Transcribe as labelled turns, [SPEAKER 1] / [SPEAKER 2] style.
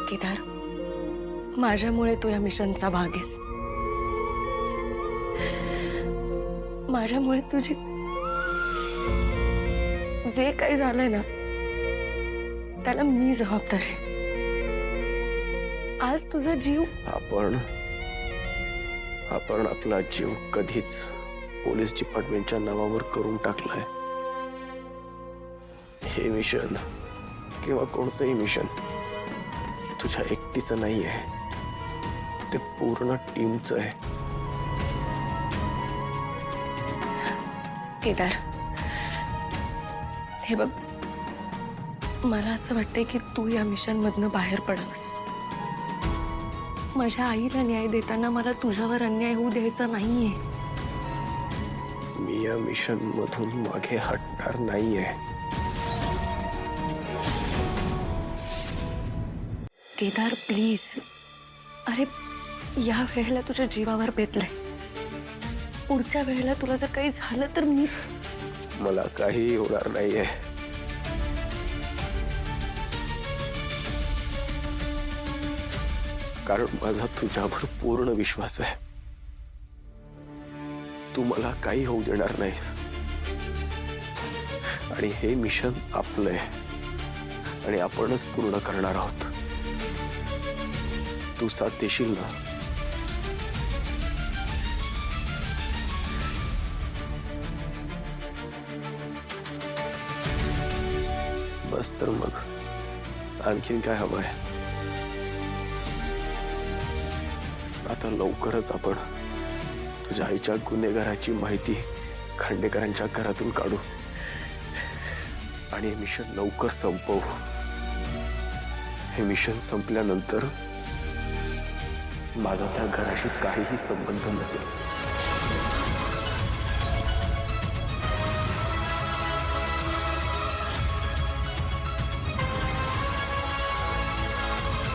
[SPEAKER 1] केदार, माझ्यामुळे तू या मिशनचा भाग आहेस. माझ्यामुळे तुझी जे काही झालंय ना त्याला मी जबाबदार आहे. आज तुझा जीव
[SPEAKER 2] आपण आपला जीव कधीच पोलीस डिपार्टमेंटच्या नावावर करून टाकलाय. हे मिशन किंवा कोणतंही मिशन तुझ्या एकटीचं नाहीये, ते पूर्ण टीमचं आहे.
[SPEAKER 1] केदार, हे बघ, मला असं वाटतंय की तू या मिशन मधनं बाहेर पडावस. माझ्या आईला न्याय देताना मला तुझ्यावर अन्याय होऊ द्यायचा नाहीये.
[SPEAKER 2] मी या मिशन मधून मागे हटणार नाहीये.
[SPEAKER 1] केदार प्लीज, अरे या वेळेला तुझ्या जीवावर बेतलंय. पुढच्या वेळेला तुला जर काही झालं तर
[SPEAKER 2] मला काही होणार नाहीये. कारण माझा तुझ्यावर पूर्ण विश्वास आहे. तू मला काही होऊ देणार नाहीस. आणि हे मिशन आपलं आहे आणि आपणच पूर्ण करणार आहोत. तू साथ देशील ना? बस तर मग आणखीन काय हवंय? आता लवकरच आपण तुझ्या आईच्या गुन्हेगाराची माहिती खांडेकरांच्या घरातून काढू आणि हे मिशन लवकर संपवू. हे मिशन संपल्यानंतर माझा त्या घराशी काहीही संबंध नसेल.